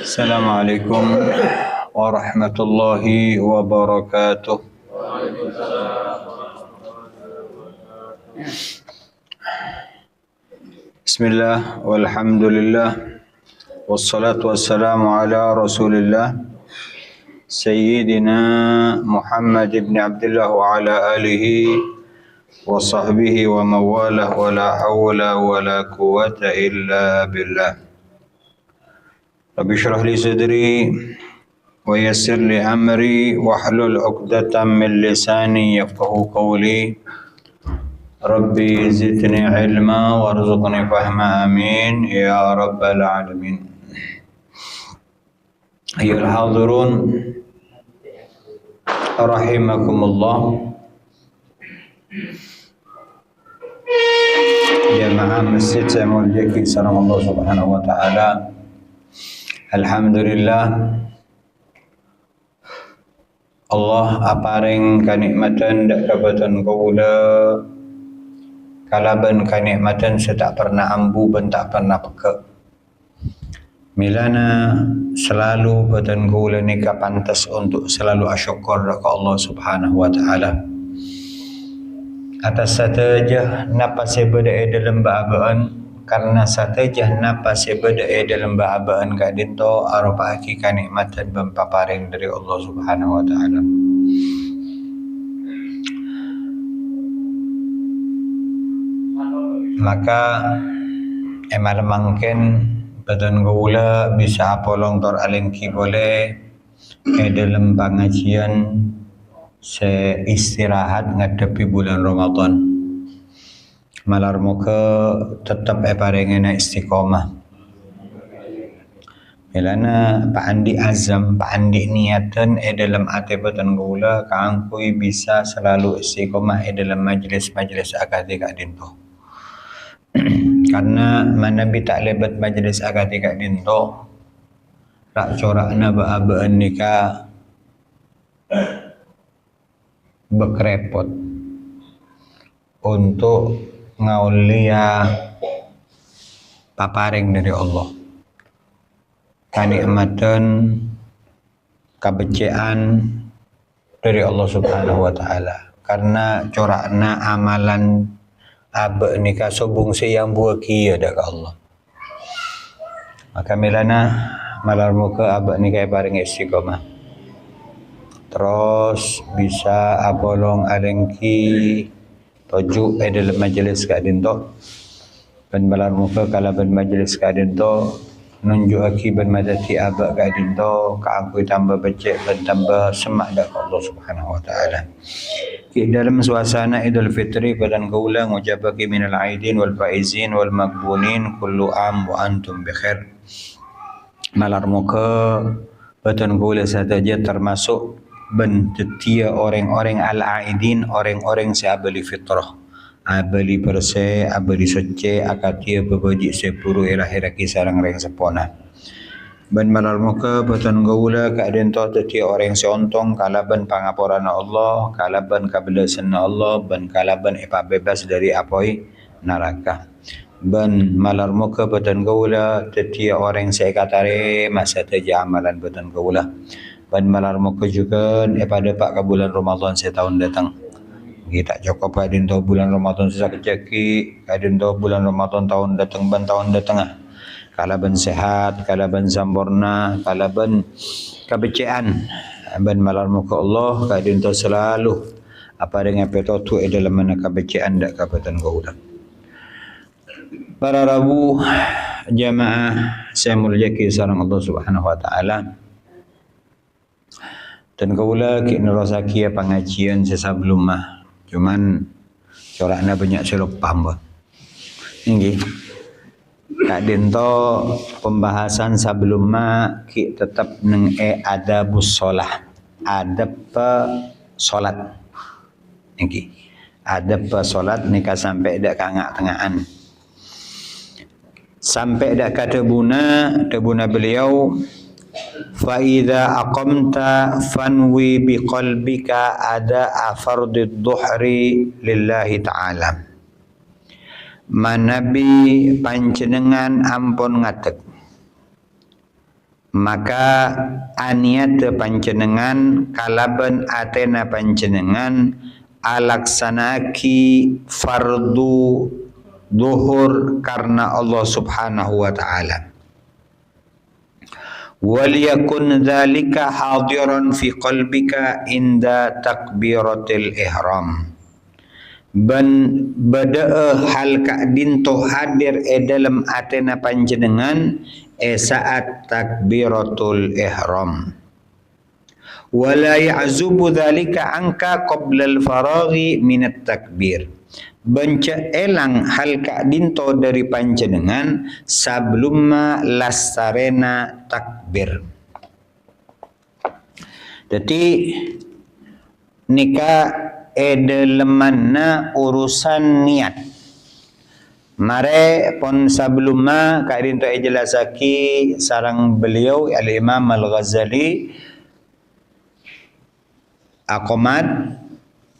السلام عليكم ورحمة الله وبركاته. بسم الله والحمد لله والصلاة والسلام على رسول الله سيدنا محمد بن عبد الله وعلى آله وصحبه ومن والاه ولا حول ولا قوة إلا بالله. رب اشرح لي صدري ويسر لي أمري واحلل عقدة من لساني يفقه قولي. ربي زدني علما وارزقني فهما آمين يا رب العالمين. أيها الحاضرون رحمكم الله، jamaah masjid saya muliakan salam Allah Subhanahu wa taala. Alhamdulillah Allah aparing kanikmatan dak dapatan kaula kalaban kanikmatan saya tak pernah ambu ben tak pernah peka. Milana selalu badan kaula ni pantas untuk selalu asyukur kepada Allah Subhanahu wa taala. Atas satajah napa saya berada dalam bahagian karena satajah napa saya berada dalam bahagian kadinto arupa hakikat nikmatan bempaparing dari Allah Subhanahu wa taala. Maka malam mungkin badan gula bisa apolong tor alengki boleh dalam pengajian saya istirahat ngadepi bulan Ramadan. Malar muka tetap paringena istiqomah. Milana paandi azam, paandi niatan dalam ati batan gula kaangkui bisa selalu istiqomah dalam majlis-majlis akademik dinto. Karena mana bi tak lebat majlis akademik dinto, rak corakna baabaan nikah bekrepot untuk ngaulia paparing dari Allah. Kanikmatan kabecian dari Allah Subhanahu wa taala. Karena corakna amalan abe nikah sobung yang buah kia dak Allah. Maka milana malar muka abe nikah paring istiqomah. Terus bisa apolong alengki tojuk dalam majlis kadinto ben balar muka kala ben majlis kadinto nunjuk aki ben madati abak kadinto kaangkui tambah becek ben tambah semak dak Allah Subhanahu wa taala. Ki dalam suasana Idul Fitri badan kaula ngucapake minal aidin wal faizin wal maqbunin kullu am wa antum bikhair. Malar muka badan kaula saja termasuk ben tetia orang-orang al-aidin, orang-orang seabali fitrah, abali perse, abali suci, akatia bebaji sepuru irah-irah kisarang reng sepona. Ben malar muka batan gaula keadaan toh tetia orang seontong kalaban pangaporan Allah, kalaban kabelasan Allah, ben kalaban bebas dari apoi neraka. Ben malar muka batan gaula tetia orang sekatare masa teja amalan batan gaula. Ben malar muka juga pada pak ke bulan Ramadan setahun datang. Kita cukup kadin tahu bulan Ramadan sesak kecaki, kadin tahu bulan Ramadan tahun datang ban tahun datang. Kala ben sehat, kala ben sempurna, kala ben kebecian. Ben malar muka Allah kadin tahu selalu apa dengan petotu dalam mana kebecian dak kapatan kaulah. Para rabu jamaah saya muliakan sareng Allah Subhanahu wa taala. Dan kaula ki nerosaki pengajian sebelum mah. Cuman corakna banyak selop paham bah. Nggih. Kak Dento pembahasan sebelum mah ki tetap neng adabus shalah. Adab salat. Nggih. Adab salat nika sampai dak kangak-tengahan. Sampai dak tebuna beliau fa idza aqamta fanwi biqalbika ada fardid dhuhri lillahi ta'ala. Manabi panjenengan ampun ngatek maka aniat panjenengan kalaban atena panjenengan alaksanaki fardu zuhur karena Allah Subhanahu wa taala. Waliyakun dzalika hadiran fi qalbika inda takbiratil ihram. Ben bada hal kadin to hadir dalam atena panjenengan saat takbiratul ihram. Wala ya'zubu dzalika anka qabla al-faraghi min at-takbir. Benca elang hal kadinto dari panjenengan sebelum lasarena takbir. Jadi nikah edelemanna urusan niat. Mare pon sebelumnya kadinto jelasaki sarang beliau Al-Imam Al-Ghazali akomat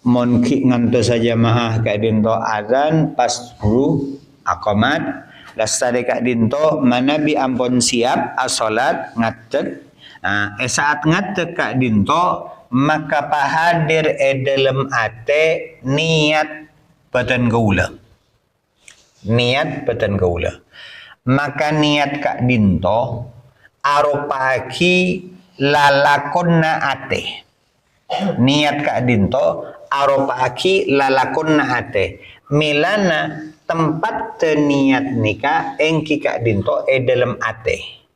monki nganto saja mahah kak dinto azan pas guru akomat lastari kak dinto manabi ampun siap asolat ngatek saat ngatek kak dinto maka pahadir dalam ate niat batan gaula maka niat kak dinto aropaki lalakonna ate niat kak dinto aropaki lalakonna ate milana tempat niat nikah engki kak dinto dalam ate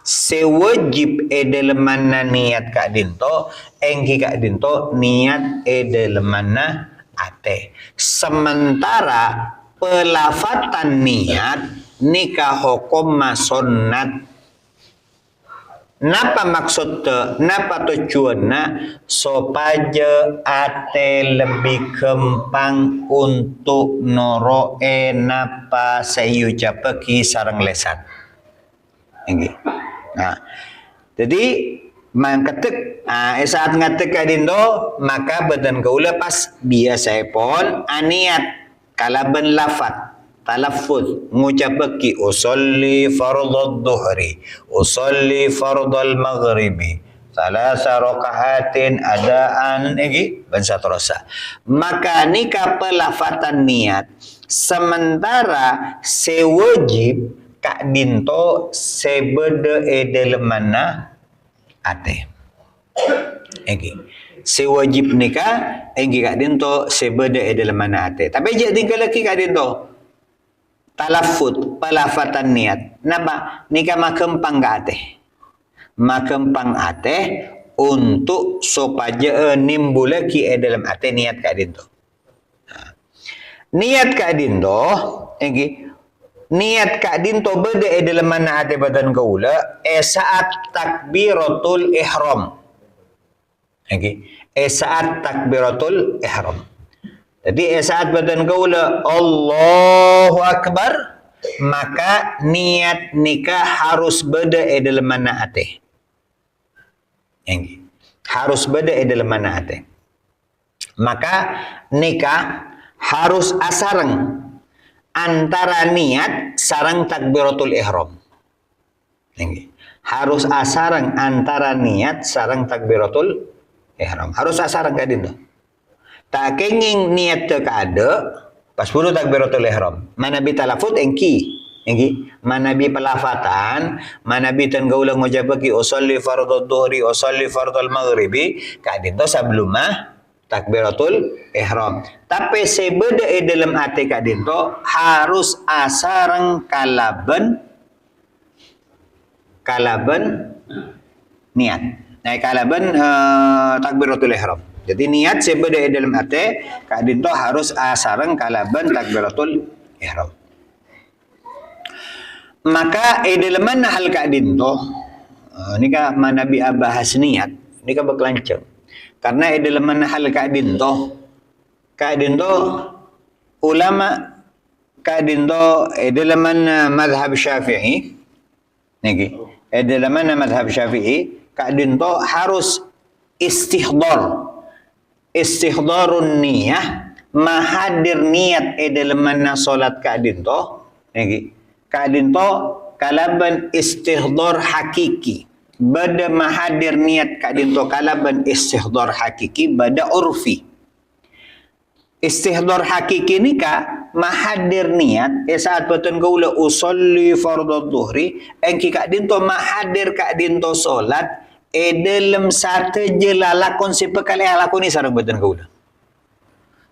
sewajib dalam mana niat kak dinto engki kak dinto niat dalam mana ate sementara pelafatan niat nikah hukum sunnat. Napa maksudnya, napa tujuannya supaya ate lebih gampang untuk noroe napa sayucapaki sarang lesan. Ini. Nah, jadi mangketek saat ngatek kadindo maka badan kaula pas biasa pon aniat kalaban lafat talaffuz ngucapaki usolli fardhu dhuhri usolli fardhal maghribi salasa rakaatin adaan ban satrosa maka nikah pelafatan niat sementara sewajib kak dinto sebede edelemana ate sewajib nikah kak dinto sebede edelemana ate tapi je tinggal lagi kak dinto talafut pelafatan niat napa nikah makempang ate untuk supaya nimbul lagi dalam ate niat kak dinto niat kak dinto niat kak dinto beda dalam mana ate badan kaula saat takbiratul ihram saat takbiratul ihram. Jadi saat badan kaula Allahu Akbar maka niat nikah harus beda dalam mana ate. Harus beda dalam mana ate. Maka nikah harus asareng antara niat sarang takbiratul ihram. Harus asareng antara niat sarang takbiratul ihram. Harus asareng kadin tak kenging niat tak ada pas puluh takbiratul ihram mana bi talafut engki mana bi pelafatan mana bi tan gaula ngujabaki usolli fardhu dhuhri usolli fardhal maghribi kadin to sebelumah takbiratul ihram tapi sebeda dalam ate kadin to harus asarang kalaban niat kalaban takbiratul ihram. Jadi niat sebeda dalam ate kak dinto harus asareng kalaban takbiratul ihram. Maka dalam mana hal kak dinto ini kan manabi bahas niat ini kan berkelanceng karena dalam mana hal kak dinto ulama kak dinto dalam mana mazhab Syafi'i niki dalam mana mazhab Syafi'i kak dinto harus istihdarun niyah mahadir niat dalam mana solat kak dinto kalaban istihdar hakiki bada mahadir niat kak dinto kalaban istihdar hakiki bada urfi. Istihdar hakiki ni ka mahadir niat saat batun gaula usolli fardhu dhuhri engki kak dinto mahadir kak dinto solat dalam satu je lalakon si pekali lakoni sarang batun gaula.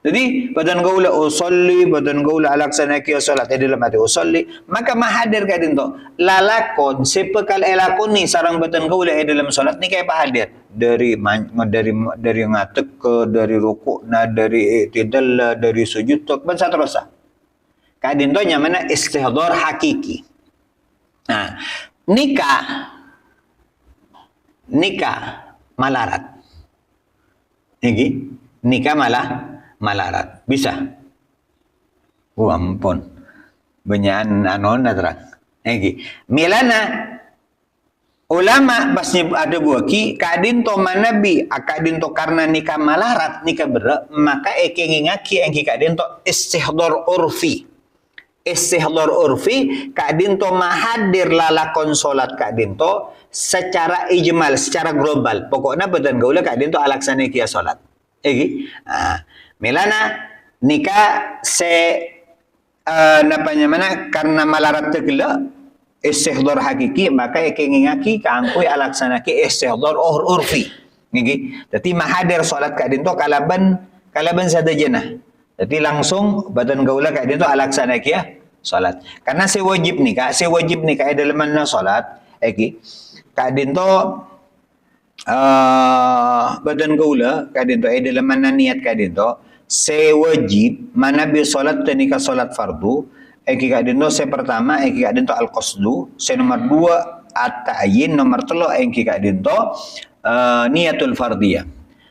Jadi badan gaula usolli badan gaula alaksana ki solat dalam hati usolli maka mahadir kak dinto lalakon si pekali lakoni sarang badan gaula dalam solat ni kaya pahadir dari ngatek ke dari rukuk na dari i'tidal dari sujud tu ban satrosa kak dinto nya mana istihdar hakiki. Nah nikah malarat iki nikah malarat bisa ampun benyan anon terang iki milana ulama basnya ada buaki kadin to manabi akadin to karena nikah malarat nikah berak maka eke ngingaki engki kadin to istihdar urfi kadin to mahadir lalakon salat kadin to secara ijmal secara global pokoknya badan gaula kadin to alaksana kia salat iki milana nikah karena malarat tegela istihdar hakiki maka eke ngingaki kaangkui alaksana ki istihdar urfi niki dadi mahadir salat ka dinto kalaban sadajana dadi langsung badan gaula ka dinto alaksana ki salat karena sewajib nikah dalam mana salat eki ka dinto badan gaula ka dinto dalam mana niat ka dinto sewajib mana bi salat tenika salat fardu eki kak dinto pertama eki kak dinto al-qasdu nomor 2 at-ta'yin nomor 3 eki kak dinto niatul fardiyah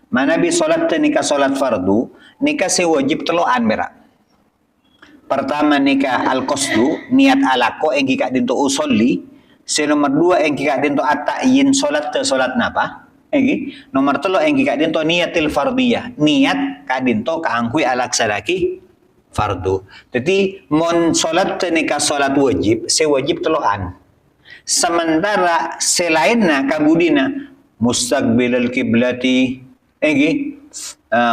mana bi salat tenika salat fardu nika sewajib teloan berak pertama nika al-qasdu niat alako eki kak dinto usolli nomor 2 eki kak dinto at-ta'yin salat napa eki nomor 3 eki kak dinto niatil fardiyah niat kak dinto kaangkui alaksalaki fardu. Jadi mon solat tenika solat wajib, sewajib teloan. Sementara selainna kabudina mustaqbilal kiblati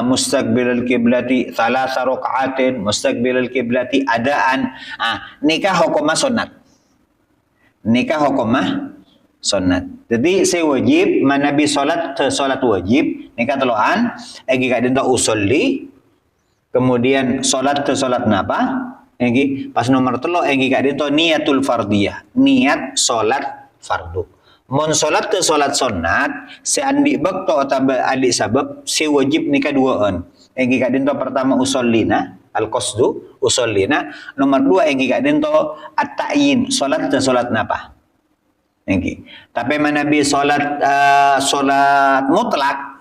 mustaqbilal kiblati thalatha raka'atin mustaqbilal kiblati adaan nikah hukumah sunat. Jadi sewajib manabi solat wajib nikah teloan egi kak dinto usolli kemudian solat napa enggi pas nomor 3 enggi kak dinto niatul fardiyah niat solat fardu mon solat sunat seandi bakto atau adik sabab si wajib nikah duaan enggi kak dinto pertama usollina al-qasdu usollina nomor 2 enggi kak dinto at-ta'yin solat napa enggi tapi manabi solat mutlak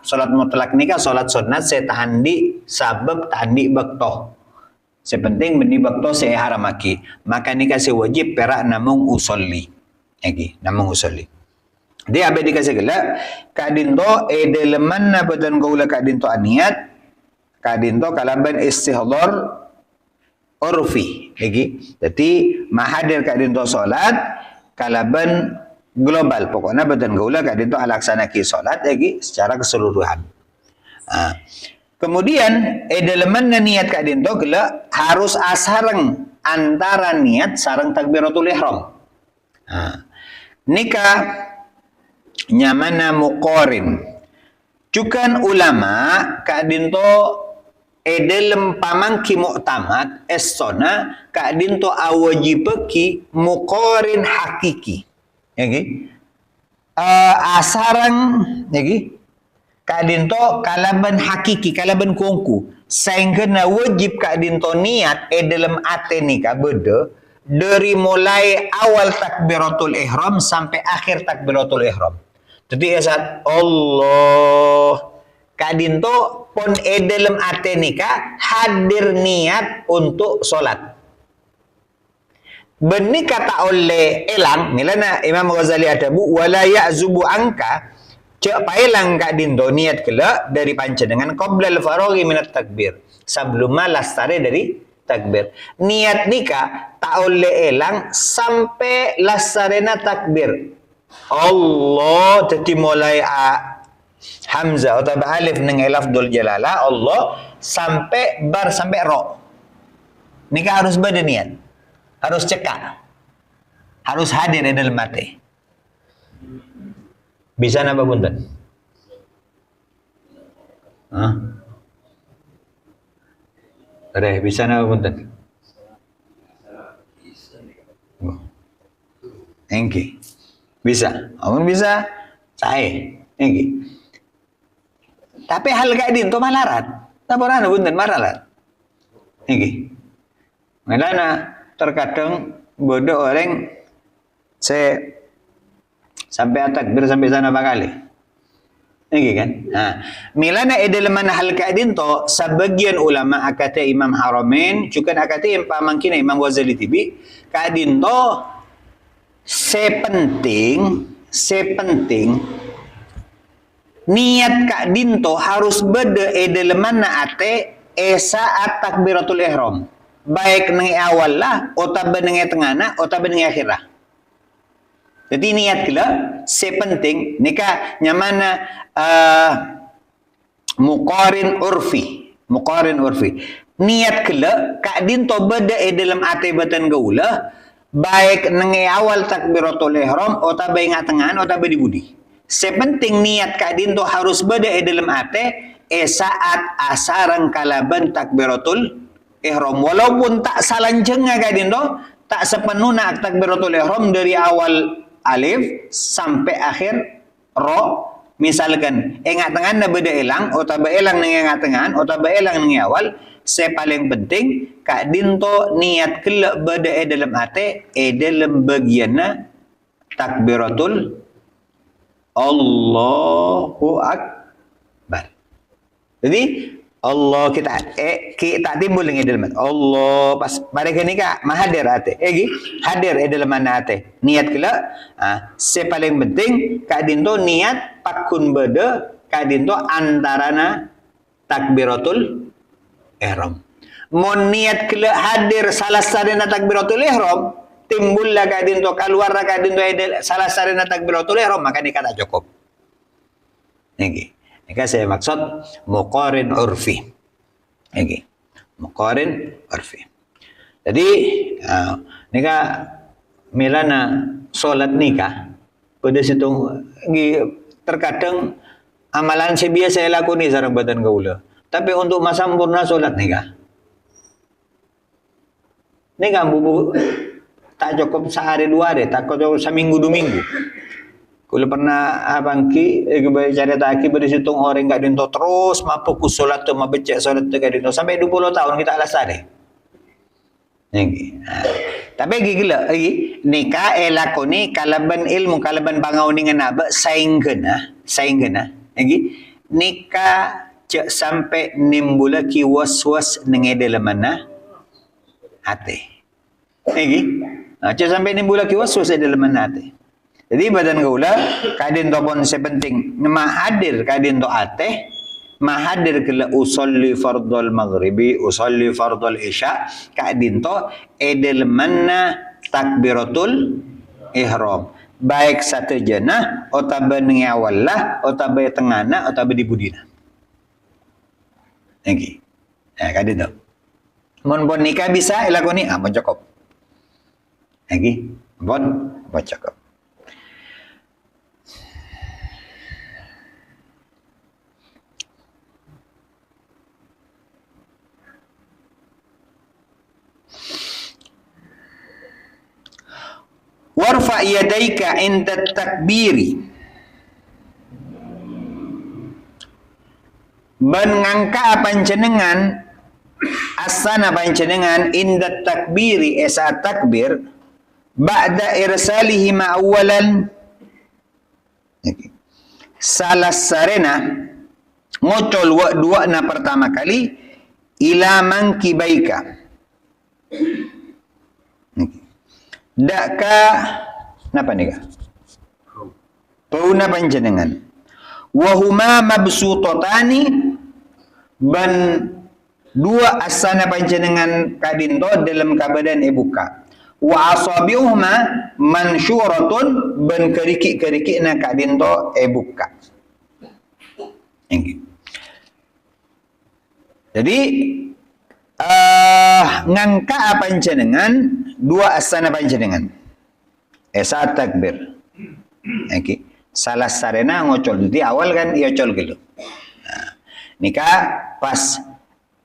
nikah solat sunat saya tahandi sabab tahandi bakto sepenting beni bakto saya haramaki maka nikah saya wajib perak namung usolli dia abe dikasih gelak kadinto edeleman na badan gaula kadinto aniat kadinto kalaban istihdar urfi jadi mahadir kadinto solat kalaban global pokoknya badan gaula kak dinto alaksana ki salat secara keseluruhan. Kemudian dalam niat kak dinto gela harus asareng antara niat sareng takbiratul ihram. Nikah nyamana muqarin. Cukan ulama kak dinto dalam pamangki mu'tamad estona kak dinto awajibeki muqarin hakiki. Asarang kak dinto kalaban hakiki kalaban kongku sehingga wajib kak dinto niat dalam ate nikah beda dari mulai awal takbiratul ihram sampai akhir takbiratul ihram jadi saat Allah kak dinto pon dalam ate nikah hadir niat untuk solat benih kata oleh elang milana Imam Ghazali adabu wala ya'zubu angka cak pailang kak dinto niat kela dari panca dengan qoblal faraghi minat takbir sebelum malas tare dari takbir niat nikah tak oleh elang sampai lasarena takbir Allah tadi mulai hamzah atau alif dengan lafzul jalalah Allah sampai bar sampai ro. Nika harus berniat. Harus cekak. Harus hadir di dalam hati. Bisa napa punten? Hah? Reh, bisa napa punten? Engki. Bisa. Amun bisa, saya. Engki. Tapi hal kayak din to malarat. Taporana punten malarat. Engki. Melana terkadang bodoh orang saya sampai takbir sampai sana bakali. Ini kan? Nah, milana edeleman hal kadin to sebagian ulama akata Imam Haramain juga akata yang pamangkin Imam Ghazali tibi kadin to sepenting niat kadin to harus beda edeleman ate saat takbiratul ihram. Baik nang awal lah, otabe nang tengah otabe nang akhirah. Jadi niat kela sepenting nikah nyamana muqarin urfi. Niat kela kadin to beda dalam ate batan gaula baik nang awal takbiratul ihram otabe ing tengahan otabe di budi. Sepenting niat kadin to harus beda dalam ate saat asarang kalaban takbiratul ihram walaupun tak salanjeng kadin to tak sepenuhnya takbiratul ihram dari awal alif sampai akhir ro misalkan engat tengan na beda elang otaba elang nang engat tengan otaba elang nang awal se paling penting kak dinto niat kelak beda dalam ate dalam bagianna takbiratul Allahu Akbar. Jadi Allah kita timbul dengan dalam Allah pas mereka ni kak mahadir ate hadir dalam mana ate niat kela se paling penting kak dinto niat pakun beda kak dinto antarana takbiratul ihram mon niat kela hadir salah sarana takbiratul ihram timbul lah kak dinto keluar kak dinto salah sarana takbiratul ihram maka ni kata cukup ini. Ini saya maksud muqarin urfi. Ini muqarin urfi. Jadi nikah milana solat nikah pada situ terkadang amalan biasa saya lakoni sareng badan gaula. Tapi untuk masa sempurna solat nikah bubu tak cukup sehari dua hari, tak cukup seminggu dua minggu. Kalau pernah abangki, cari taki pada situ orang enggak dinto terus, mampu ku solat tu, mabecek solat tu dinto sampai 20 tahun kita alasan deh. Tapi gila, nikah elakoni kalaban ilmu kalaban bangau dengan apa saing kena. Nikah cek sampai nimbula ki was dalam mana hati. Cek sampai nimbula ki was dalam mana hati. Jadi badan gaula kadin to pun sepenting mahadir kadin to ate mahadir kala usolli fardul maghribi usolli fardul isya kadin to edel manna takbiratul ihram baik satu jenah otabe ning awal lah otabe tengana otabe di budina iki kadin to mon nikah bisa ilakoni mon cukup iki mon cukup. Warfa yadaika inda takbiri ban ngangka panjenengan asana panjenengan inda takbiri esa takbir ba'da irsalihi ma awalan salah sarena ngocol dua na pertama kali ila mankibaika daka napa nih kak? Pauna panjenengan. Wahuma mabsutotani ban dua asana panjenengan kadinto dalam kabadan buka. wa asabi'uhuma mansyuratun ben kerikik-kerikikna kak dinto buka. Jadi ngangka apa panjenengan dua asana panjenengan saat takbir. Salah sarena ngocol di awal kan ia col gitu. Nika pas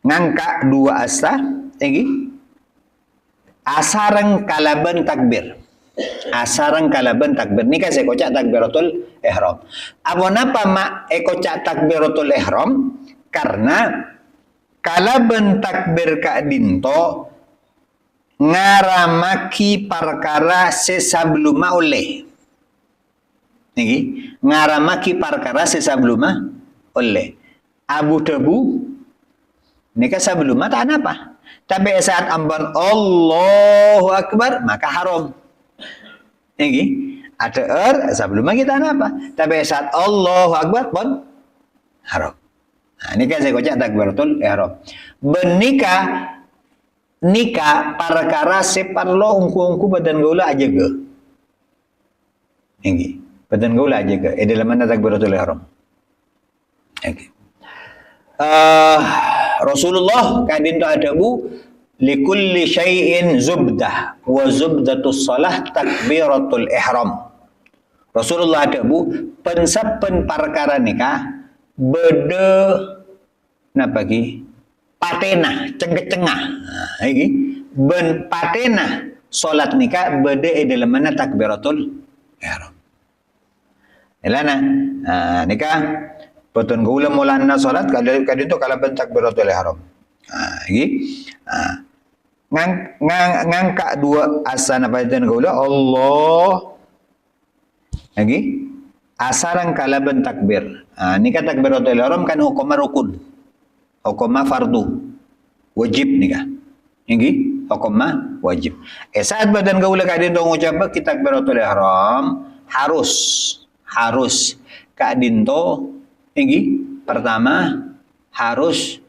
ngangka dua asa asarang kalaban takbir. Asarang kalaban takbir. Nika saya kocak takbiratul ihram. Apa mak kocak takbiratul ihram? Karena kalaban takbir kak dinto ngaramaki perkara sesabluma oleh. Niki ngaramaki perkara sesabluma oleh. Abu Dhabu nika sebelumnya tak apa. Tapi saat amban Allahu Akbar maka haram. Niki ada sebelumnya kita apa. Tapi saat Allahu Akbar pun haram. Nah, ini kan saya kocak takbiratul ihram. Benika nika perkara separlo ungku badan gaula aja ke. Niki badan gaula aja ke. Dalam mana takbiratul ihram. Okay. Rasulullah kadin tu adabu likulli syai'in zubdah wa zubdatus salah takbiratul ihram. Rasulullah adabu pensapen perkara nikah bede napa ki patena cengkecengah iki ben patena salat nikah bede dalam mana takbiratul ihram. Elana nikah Betul gula mulana salat kadin tu kalau bentak takbiratul ihram. Ngangka dua asana pada gula Allah. Lagi asarang kalaban takbir. Ni kata takbiratul ihram kan hukumnya rukun. Hukumnya fardu. Wajib nikah. Ini hukumnya wajib. Saat badan gaula kadin tu ngucap kita takbiratul ihram harus kadin tu pertama harus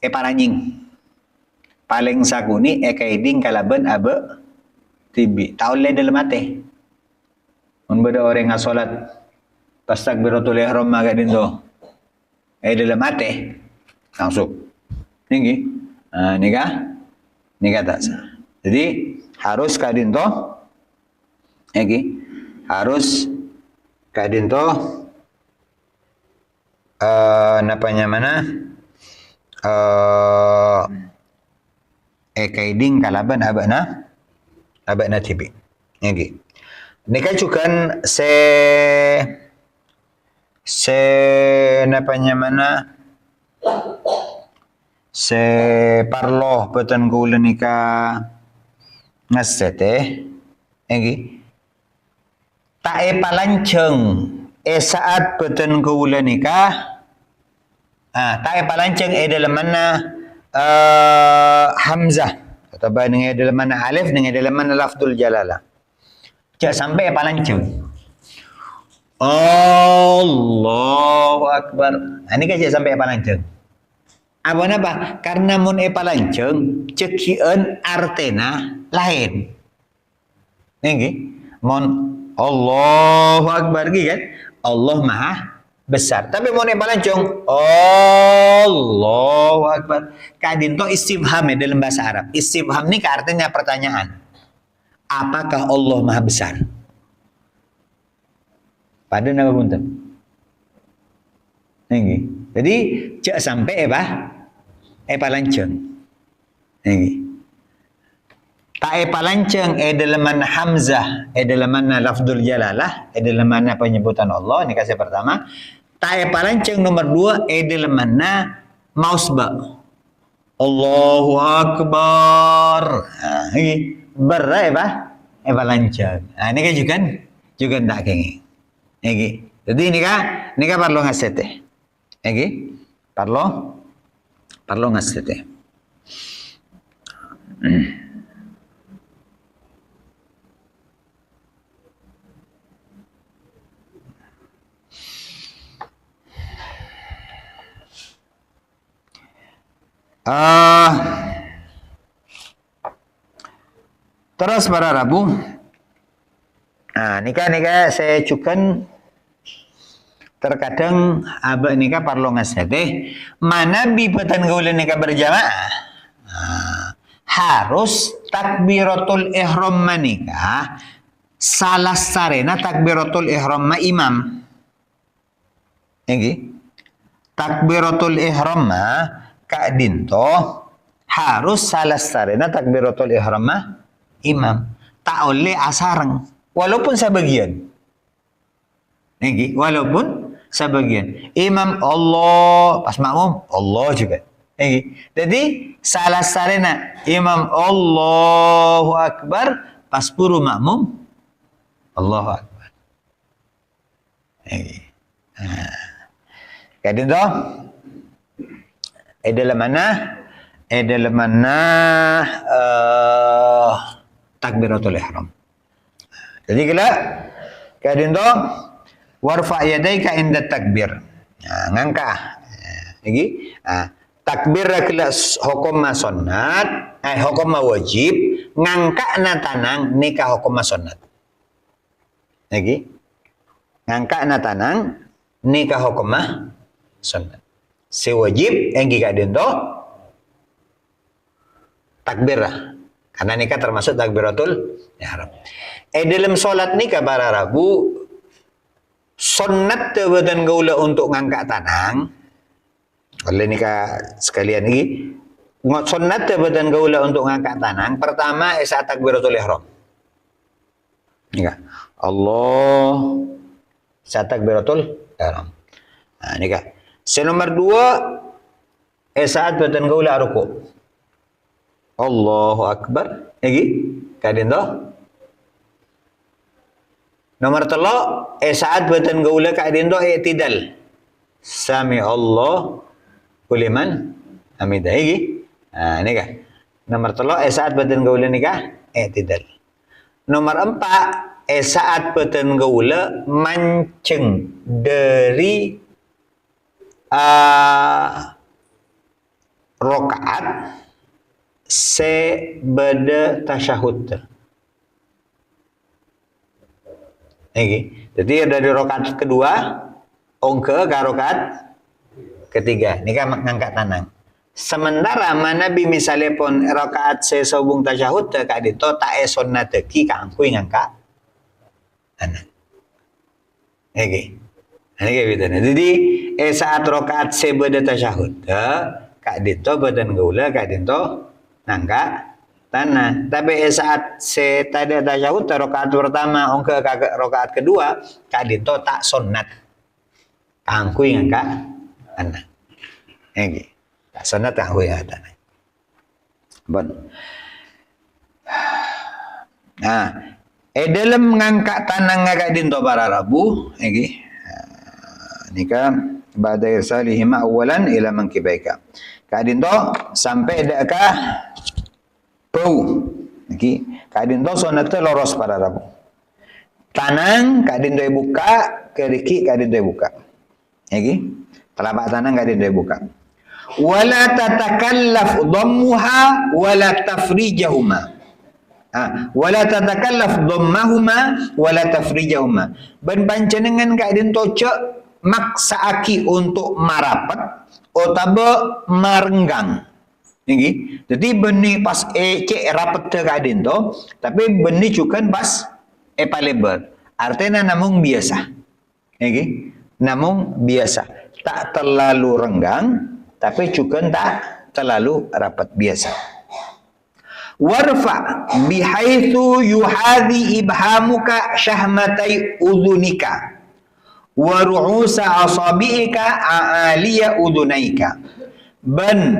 paranying paling sakuni kaiding kalaban abe tibi taule dalam mate mun beda orang ngasolat pas takbiratul ihram maga dinto dalam mate langsung tinggi nikah tak sah. Jadi harus kadinto harus kadinto napanya mana kaiding kalaban abana tibi ngi nikah juga se napanya mana se parlo beton gula nikah ngasete ngi tae palanceng saat beton gula nikah tae palanceng dalam mana hamzah atau dengan dalam mana alif dengan dalam mana lafzul jalalah cak sampai palanceng Allahu Akbar. Ini kan cak sampai palanceng apa karena mun palanceng cekian artena lain nggih mon Allahu Akbar kan Allah Maha Besar. Tapi mau palancong Allahu Akbar. Kadin to istifham dalam bahasa Arab. Istifham ni artinya pertanyaan. Apakah Allah Maha Besar? Pada nama punten. Nggih. Jadi cek sampai palancong. Nggih. Tae palanceng dalam mana hamzah dalam mana lafzul jalalah dalam mana penyebutan Allah ini kasih pertama. Tae palanceng nomor 2 dalam mana mausba Allahu Akbar. Ini berai palanceng. Ini kan juga tak kengi. Jadi ini kan perlu ngasete. Perlu ngasete. Terus para Rabu. Nah, nikah saya cukan terkadang abah nikah parlo ngasih mana bi petan gaulan nikah berjamaah. Harus takbiratul ihram manikah salah sarena takbiratul ihram ma imam. Nggih. Takbiratul ihram ma kak dinto harus salah sarena takbiratul ihram ma imam. Tak oleh asareng walaupun sebagian. Nggih, walaupun sebagian. Imam Allah pas makmum Allah juga. Jadi salah sarena imam Allahu Akbar pas puru makmum Allahu Akbar. Kadang tu dalam mana takbiratul ihram. Jadi kalau kadang tu warfa yadaika inda takbir. Ngangkah. Lagi takbir kala hukum sunnat, hukum wajib, ngangka na tanang nikah hukum sunnat. Lagi, ngangka na tanang nikah hukum sunnat. Si wajib yang gika dento takbir lah. Karena nikah termasuk takbiratul ihram. Dalam solat nikah para Rabu sunnat tebadan gaula untuk ngangkat tanang. Oleh nikah sekalian lagi, sunnat badan gaula untuk ngangkat tangan. Pertama saat takbiratul ihram. Nikah. Allah saat takbiratul ihram. Nah, nikah. Nomor 2 saat badan gaula ruku. Allahu Akbar. Lagi. Kadin tu. Nomor 3 saat badan gaula kadin tu i'tidal. Sami Allah kuliman hamidah lagi. Ini kah. Nomor 3 saat badan gaula nikah i'tidal. Nomor 4 saat badan gaula mancing dari rakaat sebeda tasyahud. Jadi dari rakaat kedua ongke ke rakaat ketiga, nikah ngangkat tanang. Sementara mana bi misalnya pun rakaat sesobung tasyahud kak dito tak sunnah teki kak angkui ngangkat tanang. Ini gitu. Jadi saat rakaat sebeda tasyahud kak dito badan gaula kak dito ngangkat tanah. Tapi saat tada tasyahud rakaat pertama ongke rakaat kedua kak dito tak sunnat angkui ngangkat tanah. Tak sunat tak hui ada. Bon. Dalam mengangkat tanang ngagak dinto para Rabu, nikah ba'da irsalihima awalan ila mankibaika. Kak dinto sampai dekah pau. Kak dinto sunat loros para Rabu. Tanang kak dinto buka, keriki kak dinto buka. Telapak tanang kak dinto buka. Wala tatakallaf dhammuha wala tafrijahuma. Wala tatakallaf dhammahuma wala tafrijahuma. Ben pancenengan kak den toce maksa aki untuk marapat otaba marenggang. Niki. Jadi benih pas cek rapat te kak den to, tapi benih cukan pas palebar. Artinya namung biasa. Niki. Namung biasa. Tak terlalu renggang tapi juga tak terlalu rapat biasa. Warfa bihaitsu yuhadhi ibhamuka syahmatai udhunika wa ru'usa asabi'ika a'aliya udhunaika. Ben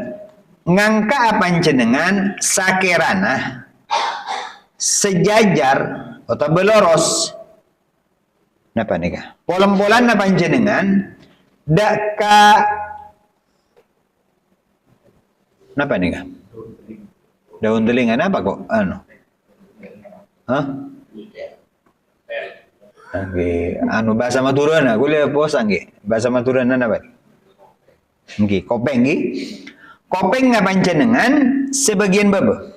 ngangka panjenengan sakirana sejajar atau beloros napa nika polam-polan panjenengan daka napa nih kak? Daun telinga apa kok? Bahasa Madura aku lihat bos bahasa Madura apa? Kopeng Kopeng panjenengan sebagian baba.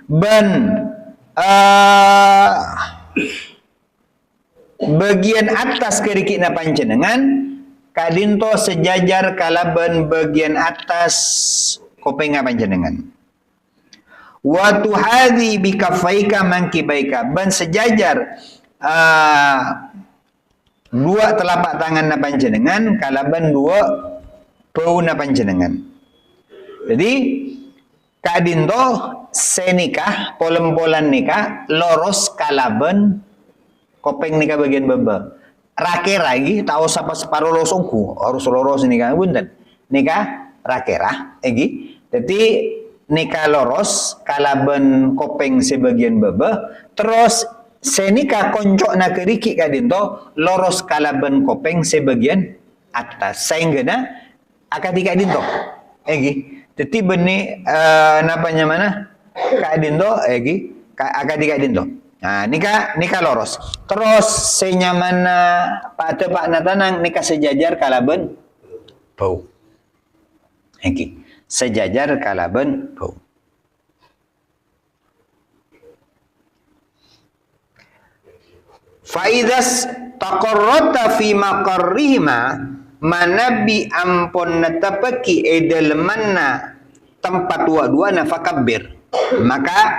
Ben bagian atas kerikina panjenengan kadinto sejajar kalaban bagian atas kopenga panjenengan. Wa tuhadhi bikafaika mankibaika, ban sejajar dua telapak tangan na panjenengan kalaban dua pau na panjenengan. Jadi kadinto senikah polem-polan nikah loros kalaban kopeng nikah bagian baba. Rakera lagi tahu sapa separuh losongku harus loros nikah bunten. Nikah rakera lagi. Jadi nikah loros kalaban kopeng sebagian baba terus senika koncok na keriki kadinto loros kalaban kopeng sebagian atas sehingga akadika dinto egi jadi benih napanya mana kadinto egi akadika dinto. Nah nikah loros terus senyamana pak natanang nikah sejajar kalaban bau egi sejajar kalaban bau. Faidas taqarrata fi maqarrihima manabi ampun natapaki edalmanna tempat dua na fakabbir maka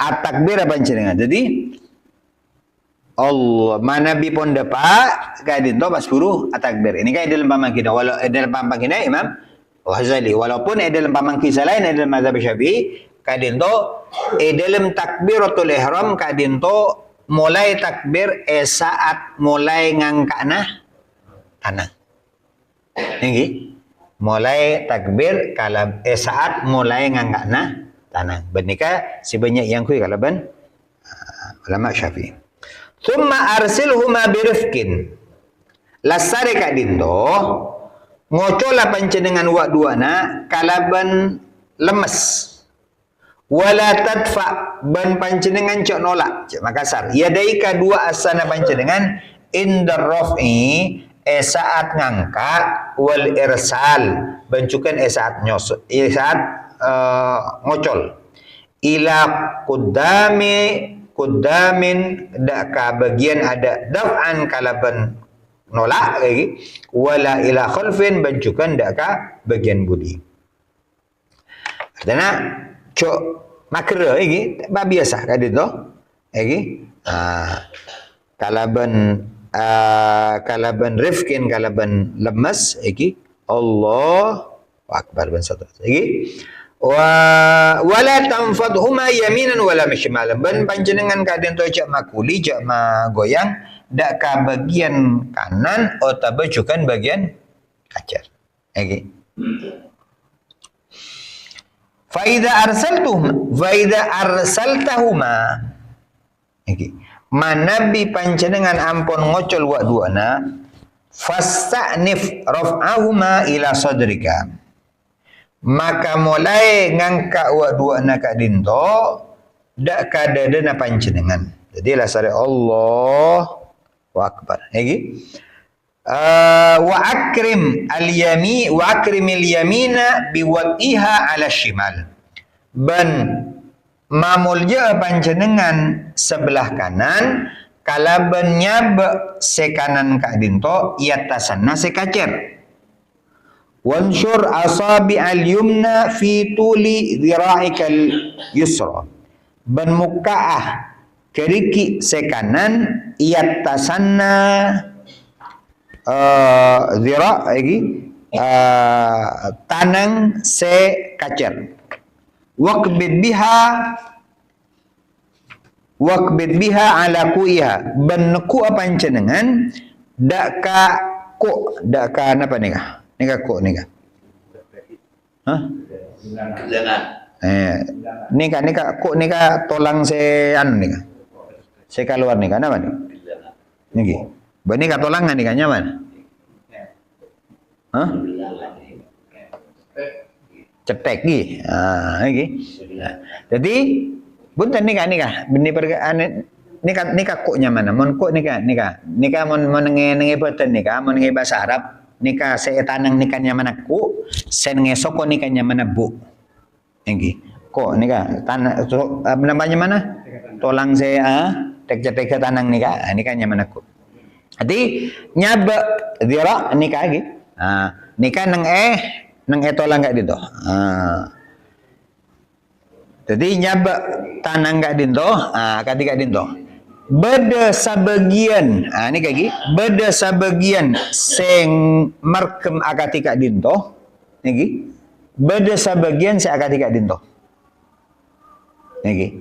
atakbir apa jenengan. Jadi Allah manabi pun dapat kadinto pas guru atakbir ini kayak dalam pamangkina walau dalam pamangkina Imam Ghazali walaupun dalam pamangkina lain dalam mazhab Syafi'i kadinto dalam takbiratul ihram kadinto mulai takbir saat mulai ngangkana tanah. Ini mulai takbir kalau saat mulai ngangkana tanah. Benika si banyak yang kui kalaban ulama Syafi'i. Thumma arsilhuma birifkin. Lasare kadindo ngocola pancenengan wa duana kalaban lemes. Wala tadfa ban panjenengan cok nolak cok Makassar yadaika dua asana panjenengan indar raf'i saat ngangkat wal irsal bancukan saat nyos saat ngocol ila kudamin daka bagian ada daf'an kalaban nolak lagi wala ila khalfin bancukan daka bagian budi artinya cok makra iki biasa kadit to iki kalaban rifkin kalaban lemas iki Allah akbar ban satu iki wala tanfadhuma yaminan wala mashmalan ban panjenengan kadin to cak makuli cak magoyang dak ka bagian kanan atau bajukan bagian kacer iki Faida arsaltahuma iki manabi panjenengan ampun ngocol wa duana fastanif raf'ahuma ila sadrika maka mulai ngangka wa duana ka dinto dak kadadana panjenengan jadi lasare Allah wa akbar iki wa akrimil yamina biwad'iha ala shimal ban mamulja panjenengan sebelah kanan kalaban nyab sekanan ka dinto yatasanna sekacer wansur asabi al yumna fi tuli dhira'ikal yusra ban mukaah keriki sekanan yatasanna zira lagi tanang se kacer waqbid biha ala kuiha benku apa panjenengan dak ka napa nika ko nika nika ko nika tolang se anu nika se keluar nika napa nih niki bani katolangan nih nyaman. Hah? Cetek gi. Iki. Jadi bunten nika benih nika kok nyaman. Mon kok nika mon nge boten nika mon nge bahasa Arab nika se tanang nika nyaman aku sen nge soko nika nyaman bu. Iki. Kok nika tanah namanya mana? tolang saya tek tanang nikah nikah nyaman aku. Jadi nyaba dira nikah lagi. Nikah nang tolang gak dito. Jadi nyaba tanang gak dito, ketika dito. Beda sabagian, ini lagi. Beda sabagian sing markem akatika dito. Niki. Beda sabagian sa akatika dito. Niki.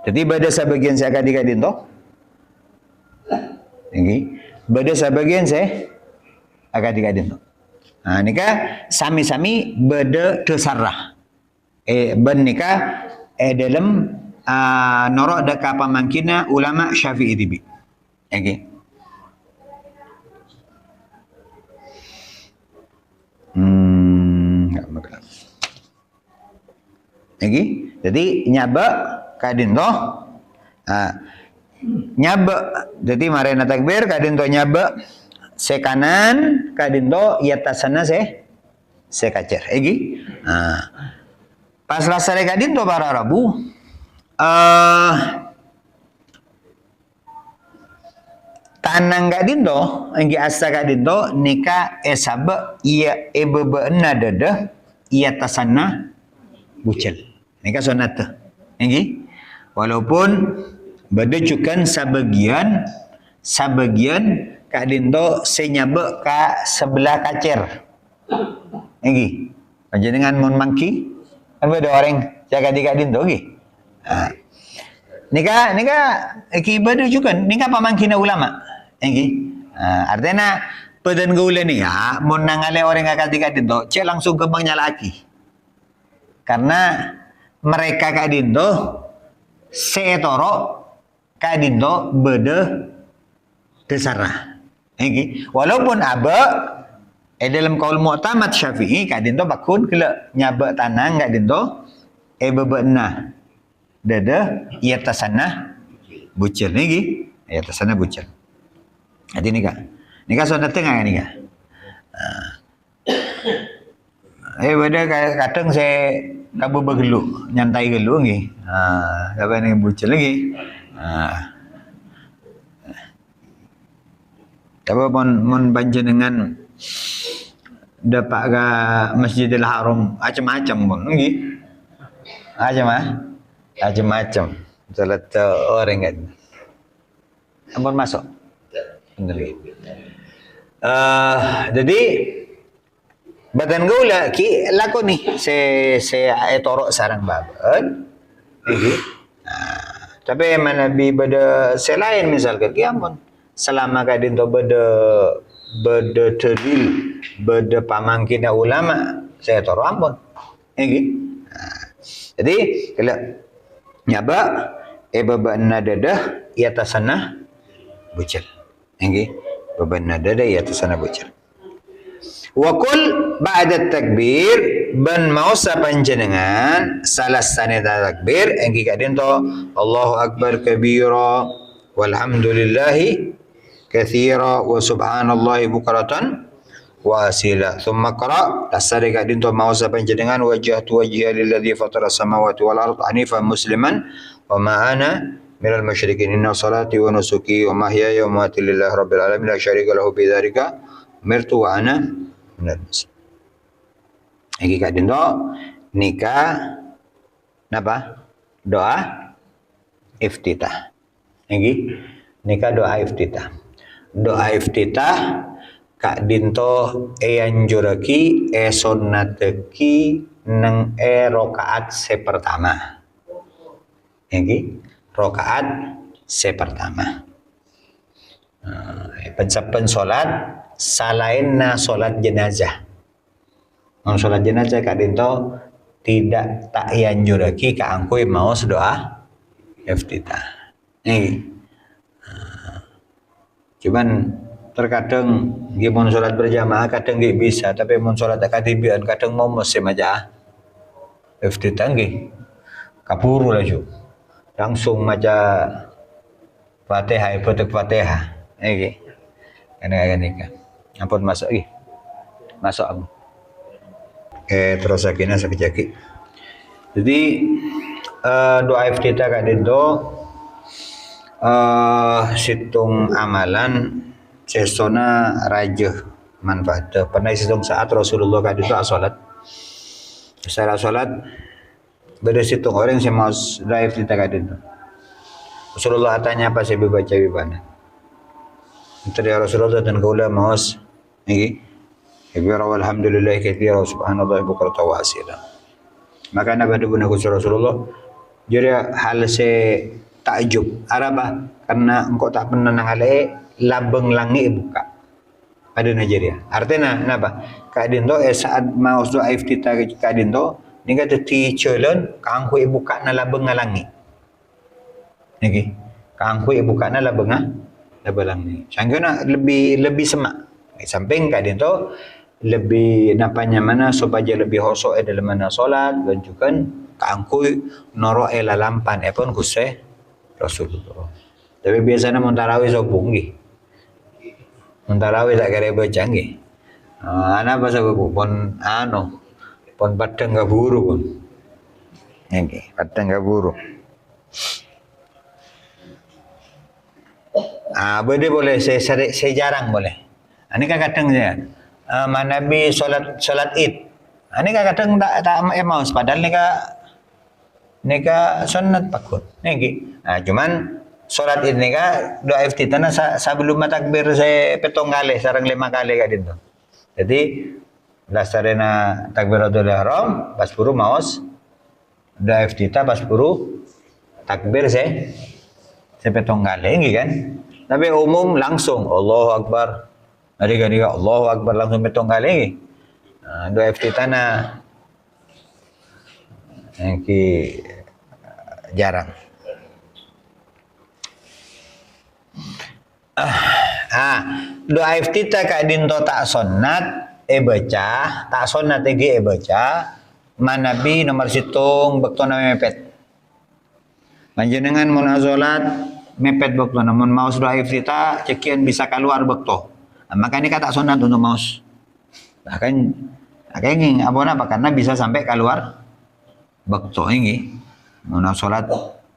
Jadi beda sabagian sa akatika dito. Niki. Beda sabagian sa akatika dito. Nika sami-sami beda desarah. Ben nika dalam norok deka pamangkina ulama Syafi'i tibi. Okay. Okay. Jadi nyaba kadinto nyaba jadi marena takbir kadinto nyaba se kanan kadinto yatasana se kacer. Okay. Pas lasare kadinto para Rabu tanang gak dinto anggi asa gak dinto nika esaba iya ebebena dada iya tasana bucel nika sonata anggi walaupun badejukan sabagian kak dinto senyabe ka sebelah kacer anggi panjenengan mon mangki kan beda orang jaga di kak dinto gi. Nika ibadah juga nika pamangkina ulama artinya pedan gaulan ni mun nangale orang kakak dinto cek langsung kembangnya lagi karena mereka kak dinto seetoro kak dinto beda desarah walaupun aba dalam kaul mu'tamad Syafi'i kak dinto bakun kela nyaba tanang kak dinto bebena dada ia tasana bucil niki ia tasana bucil jadi nika sonat tengah nika beda kadang saya kabu begelu nyantai gelu nggih apa ni bucil lagi tapi mon panjenengan dapat ke Masjidil Haram macam-macam pun nggih macam-macam salat orang kan ampun masuk bener jadi badan gaula ki laku nih se torok sarang babat tapi mana bi beda selain misalkan ki ampun selama kadin to beda teril beda pamangkina ulama saya torok ampun jadi kalau nyaba babana dadah iatasana bucil babana dadah iatasana bucil wa qul ba'da takbir ban mausa panjenengan salah sanada takbir enggi kadin to Allahu akbar kabira walhamdulillahi katsira wa subhanallahi bukratan wa asila thumma qara tasari kadin to mausa panjenengan wajhatu wajhiya lilladzi fatara samawati wal ardh hanifan musliman wa ma ana minal musyrikin inna salati wa nusuki wa mahyaya wa mamati lillahi rabbil alamin la syarika lahu bidzalika umirtu wa ana minal muslimin. Iki kadin to nikah napa doa iftitah iki nikah doa iftitah kak dinto anjuraki sunnateki nang rokaat sepertama rokaat sepertama pencapan solat salainna solat jenazah solat jenazah kak dinto tidak tak anjuraki kak angkui mau doa iftitah cuman terkadang gimana sholat berjamaah kadang nggak bisa tapi mun sholat akadibian kadang mau musim aja iftitah nggih kapuru laju langsung maca Fatihah Fatihah nggih kan ampun masuk nggih masuk terus akhirnya sakit jadi doa iftitah kat dinto situng amalan sesona raja manfaat pernah situng saat Rasulullah kat dinto salat secara salat beda situng orang yang mau doa iftitah kat dinto Rasulullah tanya apa saya baca bibana itu dia Rasulullah dan kaula maus ini kabira walhamdulillah katsira subhanallah bukratan wa asila maka nabi guna Rasulullah jadi hal se takjub araba karena engkau tak pernah nangale labeng langit buka pada Nigeria artinya kenapa kadin to saat mau doa iftitah kadin to ni kata ti celon kangku buka na labeng langit niki kangku buka na labeng labelang ni. Sanggana lebih semak. Samping kadin tu lebih napanya mana supaya lebih hosok dalam mana solat dan juga kaangkui noro lampan pun kuseh Rasulullah. Tapi biasanya montarawih sopung gi. Montarawih tak kira baca gi. Ana bahasa pun pun padang gaburu pun. Nggih, padang gaburu. Boleh boleh saya jarang boleh. Ini kan kadang saya Nabi solat Id. Ini kan kadang tak mau padahal nika sunat pakut. Niki. Cuman solat Id nika doa iftitah sebelum takbir saya petong kali, sarang 5 kali kat itu. Jadi lasarena takbiratul ihram pas puru maos doa iftitah pas puru takbir saya petong kali nggih kan. Tapi umum langsung Allahu Akbar. Adik-adik Allahu Akbar langsung petong kali. Doa iftitah ki jarang. Doa iftitah kak dinto tak sunat baca, tak sunat baca. Manabi nomor situng bektona mepet. Panjenengan mun salat mepet bekto namun maus doa iftitah cekian bisa keluar bekto. Maka ini kata sunat untuk maus. Bahkan ingin apa karena bisa sampai keluar bekto ini. Mun salat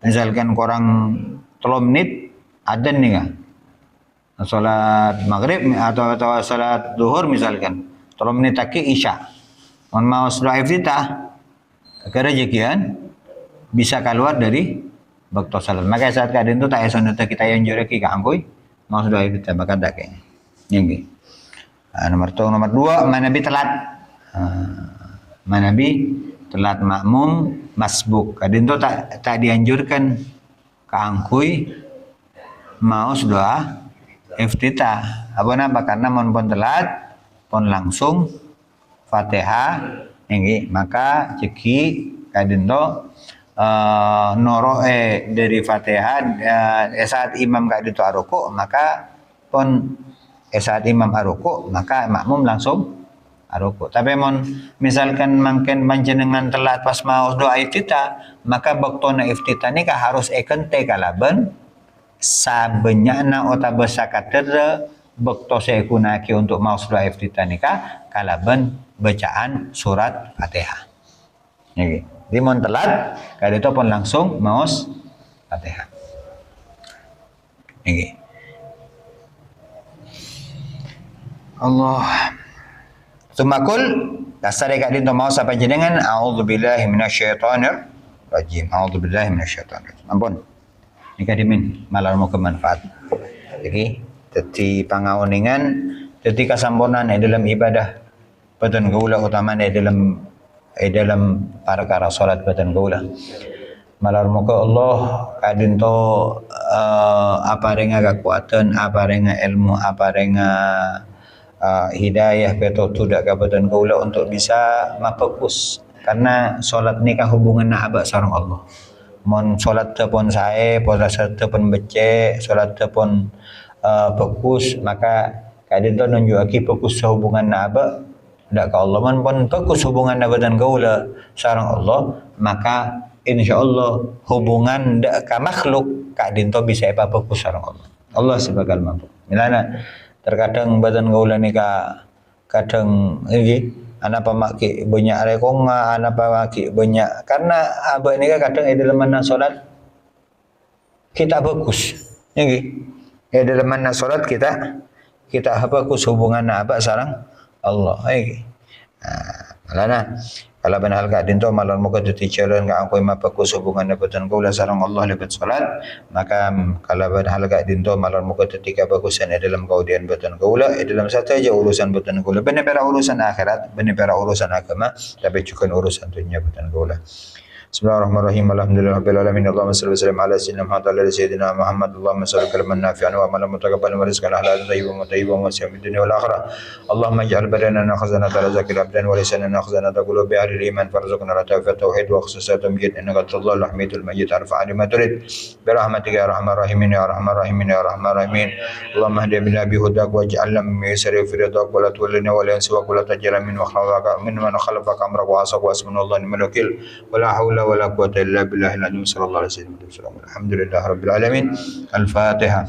misalkan kurang 3 menit adzan nih kan. Salat maghrib atau salat zuhur misalkan 3 menit lagi isya. Mun maus doa iftitah kira cekian bisa keluar dari bakto salat. Maka saat kadin tu tak eson kita yang jore ki kaangkui mau sudah kita makan tak kayaknya. Nggih. Nomor 2 manabi telat. Manabi telat makmum masbuk. Kadin tu tak dianjurkan kaangkui mau doa iftitah. Apa karena mun pun telat pun langsung Fatihah nggih. Maka ceki kadin tu noro dari Fatihah saat imam kat itu arukuk maka pun saat imam arukuk maka makmum langsung arukuk. Tapi misalkan mungkin panjenengan telat pas mau doa iftitah maka baktona iftitah ni harus ekente kalaban sabenyana ota basa kader bakto saya gunaki untuk mau doa iftitah ni kalaban bacaan surat Fatihah. Nggih. Dimon telat, kada itu pun langsung maos Fatihah. Nggih. Allah. Sumakul dasar kak dinto maos apa jenengan a'udzubillahi minasyaitonir rajim. A'udzubillahi minasyaitonir rajim. Ampun. Nika dimin malah mau kemanfaat. Jadi pangauningan dadi kasampunan dalam ibadah peten gaula utama dalam perkara salat batan gaula malar muka Allah kadin to apa renga kekuatan apa renga ilmu apa renga hidayah beto tudak kabatan gaula untuk bisa mafokus karena salat ni hubungan na abak sareng Allah mon salat te pun sae puasa te pun becek salat te pun fokus maka kadin to nunjuki fokus hubungan na abak dak ka Allah man pun fokus hubungan dan gaula sareng Allah maka insyaallah hubungan dak ka makhluk ka dinto bisa apa fokus sareng Allah. Allah sebagai mampu. Milana terkadang badan gaula ni kadang iki ana pamaki banyak rekonga, ana pamaki banyak karena abah ni kan kadang dalam mana solat kita bagus. Ya dalam mana solat kita bagus hubungan abah sareng Allah. Malana kalau benar hal din to malon mo ka teacheran ka angkoy mapakus hubungan na beton ko sareng Allah lebat salat maka kalau benar hal din to malon mo ka ketika bagusan dalam kaudian beton ko dalam satu aja urusan beton ko benar urusan akhirat benar urusan agama tapi juga urusan dunia beton ko Bismillahirrahmanirrahim. Alhamdulillahirabbil alamin. Allahumma shalli wa sallim ala sayyidina Muhammad wa ala sayyidina Muhammad. Allahumma shalli kaliman nafi'an wa amalan mutaqabbalan wa rizqan halalan tayyiban wa tayyiban wa siyam dunya wal akhirah. Allahumma ij'al badanana khazanata razaqil abdan wa lisanana khazanata qulubi ahli iman farzuqna latafat tauhid wa khususatan tamjid innaka Allahu hamidul majid arfa alima turid bi rahmatika ya arhamar rahimin ya arhamar rahimin ya arhamar rahimin. Allahumma hdi bina bi hudak waj'alna min yusri fi ridak wa la tuwallina wa la yansuwa wa la tajra min wa khalaqaka min man khalaqaka amrak wa asaq wa asmanallahu ni'mal wakil wa la hawla ولا قوة إلا بالله العظيم صلى الله عليه وسلم. الحمد لله رب العالمين. الفاتحة.